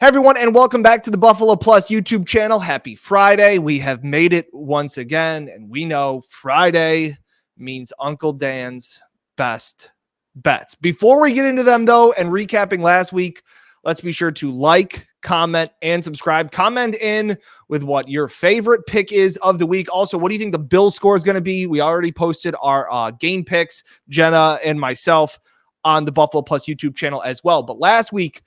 Hey everyone, and welcome back to the Buffalo Plus YouTube channel. Happy Friday. We have made it once again, and we know Friday means Uncle Dan's best bets. Before we get into them, though, and recapping last week, let's be sure to like, comment, and subscribe. Comment in with what your favorite pick is of the week. Also, what do you think the Bills score is going to be? We already posted our game picks, Jenna and myself, on the Buffalo Plus YouTube channel as well. But last week,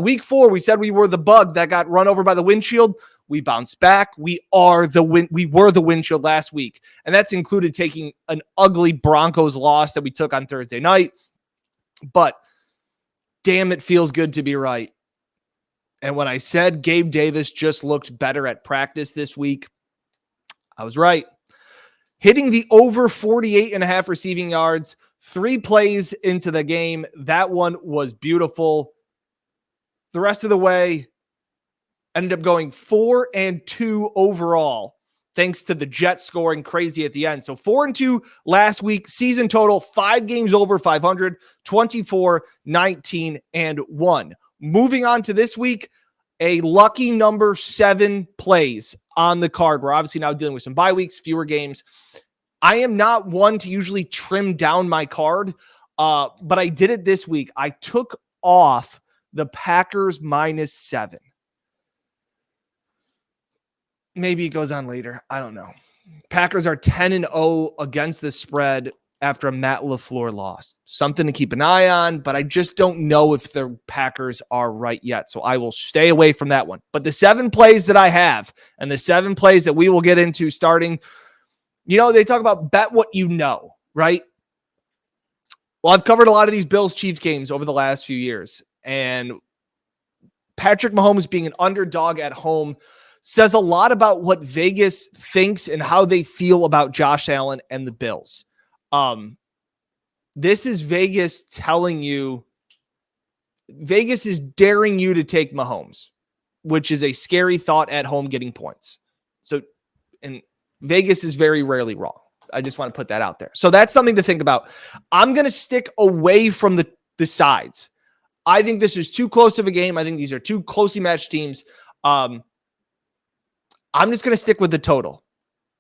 week 4, we said we were the bug that got run over by the windshield. We bounced back. We were the windshield last week. And that's included taking an ugly Broncos loss that we took on Thursday night. But damn, it feels good to be right. And when I said Gabe Davis just looked better at practice this week, I was right. Hitting the over 48.5 receiving yards, 3 plays into the game. That one was beautiful. The rest of the way, ended up going 4-2 overall, thanks to the Jets scoring crazy at the end. So 4-2 last week, season total, 5 games over 500, 24, 19, and 1. Moving on to this week, a lucky number 7 plays on the card. We're obviously now dealing with some bye weeks, fewer games. I am not one to usually trim down my card, but I did it this week. I took off the Packers -7. Maybe it goes on later. I don't know. Packers are 10-0 against the spread after a Matt LaFleur loss. Something to keep an eye on, but I just don't know if the Packers are right yet. So I will stay away from that one. But the 7 plays that I have and the 7 plays that we will get into starting, they talk about bet what you know, right? Well, I've covered a lot of these Bills-Chiefs games over the last few years. And Patrick Mahomes being an underdog at home says a lot about what Vegas thinks and how they feel about Josh Allen and the Bills. This is Vegas telling you, Vegas is daring you to take Mahomes, which is a scary thought at home getting points. So, and Vegas is very rarely wrong. I just want to put that out there. So that's something to think about. I'm going to stick away from the sides. I think this is too close of a game. I think these are two closely matched teams. I'm just going to stick with the total.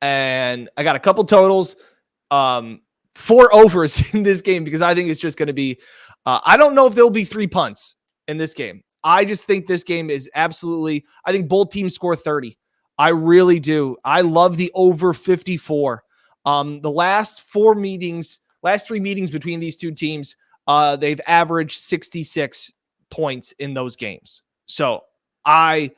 And I got a couple totals, 4 overs in this game because I think it's just going to be, I don't know if there'll be 3 punts in this game. I just think this game is absolutely, I think both teams score 30. I really do. I love the over 54. The last 3 meetings between these two teams, they've averaged 66 points in those games. So I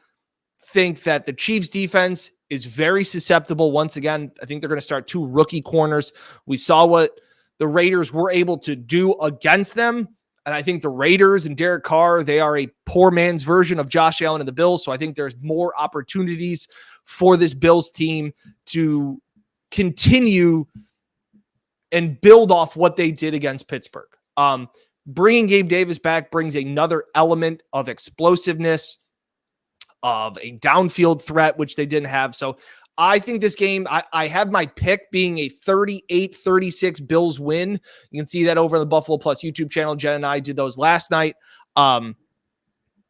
think that the Chiefs defense is very susceptible. Once again, I think they're going to start 2 rookie corners. We saw what the Raiders were able to do against them. And I think the Raiders and Derek Carr, they are a poor man's version of Josh Allen and the Bills. So I think there's more opportunities for this Bills team to continue and build off what they did against Pittsburgh. Bringing Gabe Davis back brings another element of explosiveness, of a downfield threat, which they didn't have. So I think this game, I have my pick being a 38-36 Bills win. You can see that over on the Buffalo Plus YouTube channel. Jen and I did those last night.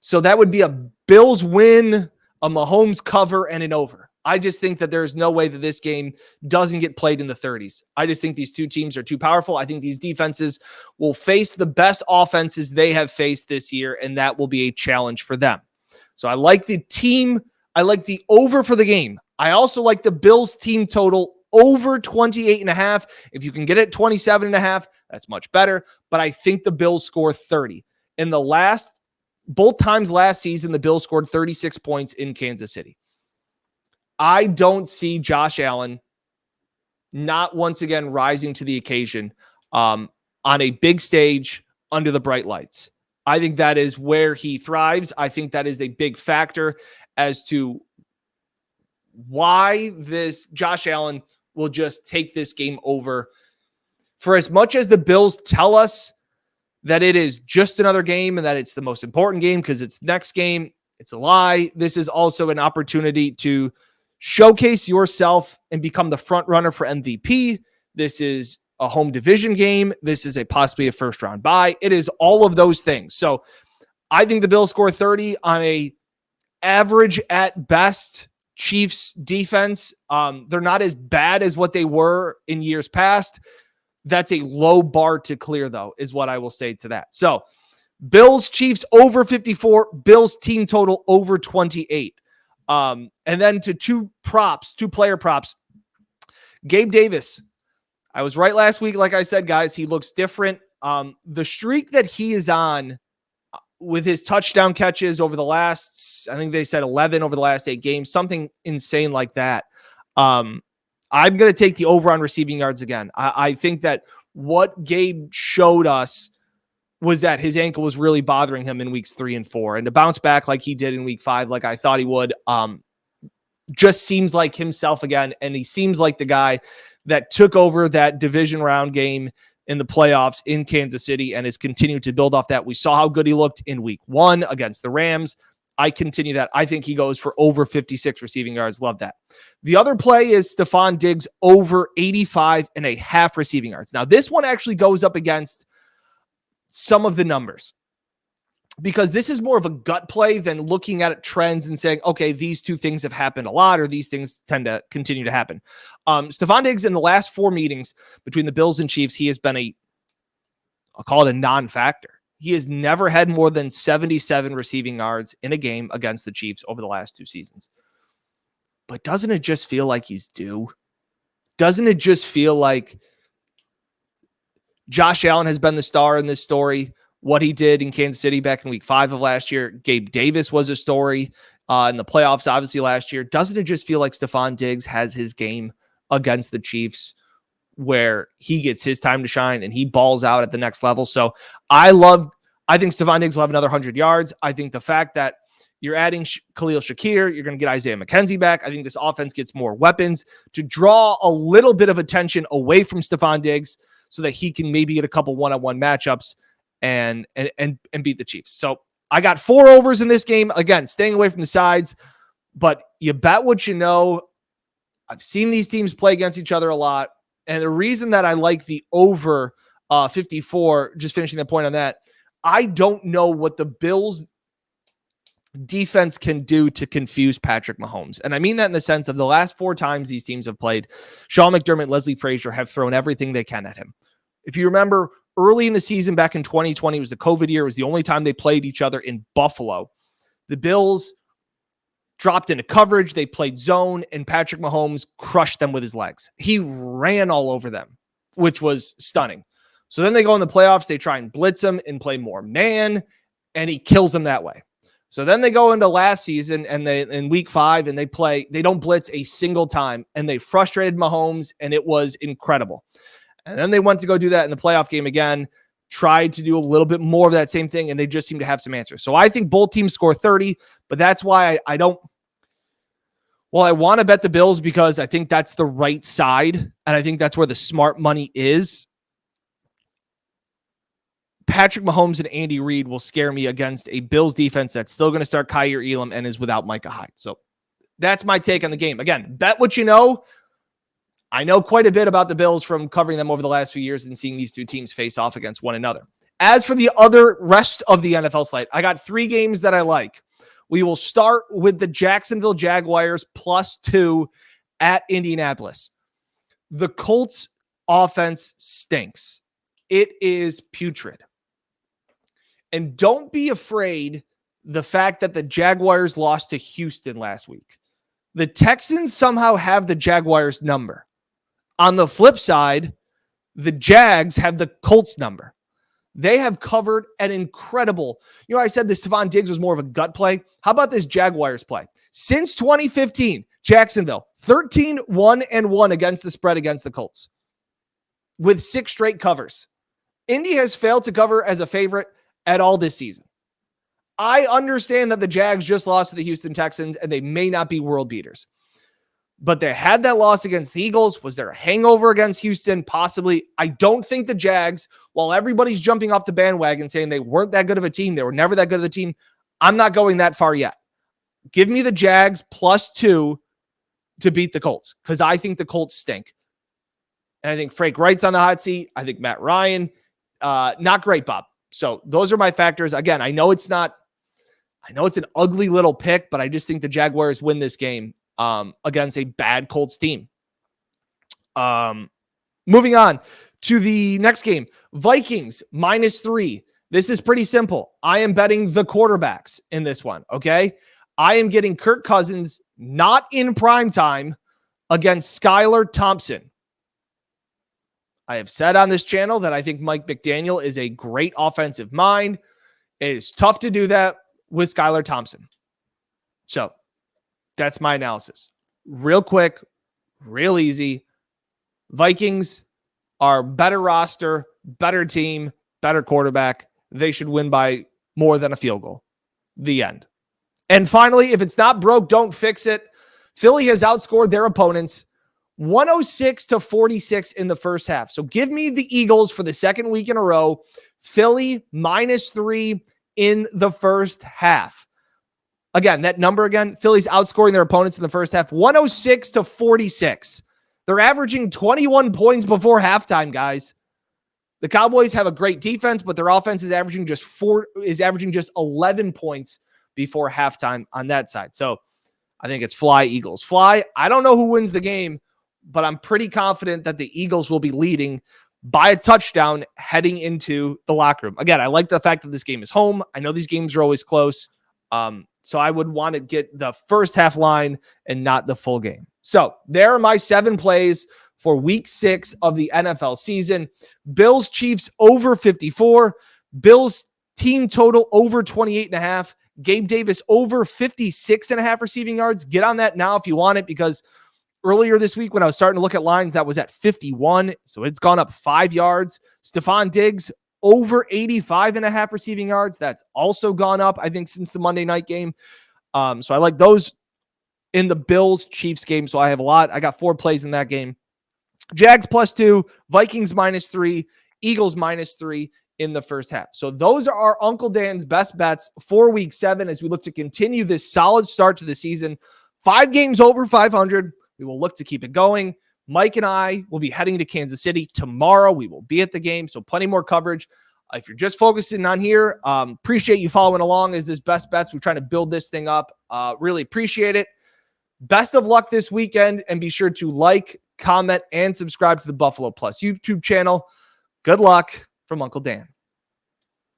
So that would be a Bills win, a Mahomes cover, and an over. I just think that there's no way that this game doesn't get played in the 30s. I just think these two teams are too powerful. I think these defenses will face the best offenses they have faced this year, and that will be a challenge for them. So I like the team. I like the over for the game. I also like the Bills team total over 28.5. If you can get it 27.5, that's much better. But I think the Bills score 30. In the both times last season, the Bills scored 36 points in Kansas City. I don't see Josh Allen not once again rising to the occasion on a big stage under the bright lights. I think that is where he thrives. I think that is a big factor as to why this Josh Allen will just take this game over. For as much as the Bills tell us that it is just another game and that it's the most important game because it's the next game, it's a lie. This is also an opportunity to showcase yourself and become the front runner for MVP. This is a home division game. This is possibly a first round bye. It is all of those things. So I think the Bills score 30 on a average at best Chiefs defense. They're not as bad as what they were in years past. That's a low bar to clear, though, is what I will say to that. So Bills, Chiefs over 54, Bills team total over 28. And then to two player props. Gabe Davis. I was right last week. Like I said, guys, he looks different. The streak that he is on with his touchdown catches over the last, I think they said 11 over the last 8 games, something insane like that. I'm going to take the over on receiving yards again. I think that what Gabe showed us was that his ankle was really bothering him in weeks 3 and 4, and to bounce back like he did in week 5, like I thought he would, just seems like himself again. And he seems like the guy that took over that division round game in the playoffs in Kansas City and has continued to build off that. We saw how good he looked in week 1 against the Rams. I continue that. I think he goes for over 56 receiving yards. Love that. The other play is Stephon Diggs over 85.5 receiving yards. Now, this one actually goes up against some of the numbers, because this is more of a gut play than looking at trends and saying, okay, these two things have happened a lot, or these things tend to continue to happen. Stephon Diggs in the last 4 meetings between the Bills and Chiefs, he has been I'll call it a non-factor. He has never had more than 77 receiving yards in a game against the Chiefs over the last 2 seasons. But doesn't it just feel like he's due? Doesn't it just feel like Josh Allen has been the star in this story? What he did in Kansas City back in week 5 of last year. Gabe Davis was a story in the playoffs, obviously, last year. Doesn't it just feel like Stephon Diggs has his game against the Chiefs where he gets his time to shine and he balls out at the next level? So I think Stephon Diggs will have another 100 yards. I think the fact that you're adding Khalil Shakir, you're going to get Isaiah McKenzie back. I think this offense gets more weapons to draw a little bit of attention away from Stephon Diggs so that he can maybe get a couple one-on-one matchups and beat the Chiefs. So I got 4 overs in this game. Again, staying away from the sides, but you bet what you know. I've seen these teams play against each other a lot. And the reason that I like the over 54, just finishing the point on that, I don't know what the Bills defense can do to confuse Patrick Mahomes. And I mean that in the sense of the last 4 times these teams have played, Sean McDermott, Leslie Frazier have thrown everything they can at him. If you remember, early in the season back in 2020, it was the COVID year. It was the only time they played each other in Buffalo. The Bills dropped into coverage. They played zone, and Patrick Mahomes crushed them with his legs. He ran all over them, which was stunning. So then they go in the playoffs. They try and blitz him and play more man, and he kills them that way. So then they go into last season and they in week 5 and they don't blitz a single time, and they frustrated Mahomes, and it was incredible. And then they went to go do that in the playoff game again, tried to do a little bit more of that same thing, and they just seem to have some answers. So I think both teams score 30, but that's why I want to bet the Bills because I think that's the right side, and I think that's where the smart money is. Patrick Mahomes and Andy Reid will scare me against a Bills defense that's still going to start Kyer Elam and is without Micah Hyde. So that's my take on the game. Again, bet what you know. I know quite a bit about the Bills from covering them over the last few years and seeing these two teams face off against one another. As for the rest of the NFL slate, I got 3 games that I like. We will start with the Jacksonville Jaguars +2 at Indianapolis. The Colts offense stinks. It is putrid. And don't be afraid the fact that the Jaguars lost to Houston last week. The Texans somehow have the Jaguars number. On the flip side, the Jags have the Colts number. They have covered an incredible, I said this Stephon Diggs was more of a gut play. How about this Jaguars play? Since 2015, Jacksonville, 13-1-1 against the spread against the Colts with 6 straight covers. Indy has failed to cover as a favorite at all this season. I understand that the Jags just lost to the Houston Texans and they may not be world beaters. But they had that loss against the Eagles. Was there a hangover against Houston? Possibly. I don't think the Jags, while everybody's jumping off the bandwagon saying they weren't that good of a team, they were never that good of a team, I'm not going that far yet. Give me the Jags +2 to beat the Colts because I think the Colts stink. And I think Frank Wright's on the hot seat. I think Matt Ryan, not great, Bob. So those are my factors. Again, I know it's not I know it's an ugly little pick, but I just think the Jaguars win this game against a bad Colts team. Moving on to the next game, Vikings -3. This is pretty simple. I am betting the quarterbacks in this one, okay? I am getting Kirk Cousins not in prime time against Skylar Thompson. I have said on this channel that I think Mike McDaniel is a great offensive mind. It is tough to do that with Skylar Thompson. So that's my analysis. Real quick, real easy. Vikings are better roster, better team, better quarterback. They should win by more than a field goal. The end. And finally, if it's not broke, don't fix it. Philly has outscored their opponents 106-46 in the first half. So give me the Eagles for the second week in a row. Philly -3 in the first half. Again, that number again, Philly's outscoring their opponents in the first half 106-46. They're averaging 21 points before halftime, guys. The Cowboys have a great defense, but their offense is averaging just 11 points before halftime on that side. So I think it's fly, Eagles. Fly. I don't know who wins the game, but I'm pretty confident that the Eagles will be leading by a touchdown heading into the locker room. Again, I like the fact that this game is home. I know these games are always close. So I would want to get the first half line and not the full game. So there are my 7 plays for week 6 of the NFL season. Bills Chiefs over 54. Bills team total over 28.5. Gabe Davis over 56.5 receiving yards. Get on that now if you want it, because earlier this week when I was starting to look at lines, that was at 51. So it's gone up 5 yards. Stephon Diggs over 85.5 receiving yards. That's also gone up, I think, since the Monday night game. So I like those in the Bills Chiefs game. So I have a lot. I got 4 plays in that game. Jags +2, Vikings -3, Eagles -3 in the first half. So those are our Uncle Dan's best bets for week 7 as we look to continue this solid start to the season. 5 games over 500. We will look to keep it going. Mike and I will be heading to Kansas City tomorrow. We will be at the game, so plenty more coverage. If you're just focusing on here, appreciate you following along as this best bets. We're trying to build this thing up. Really appreciate it. Best of luck this weekend, and be sure to like, comment, and subscribe to the Buffalo Plus YouTube channel. Good luck from Uncle Dan.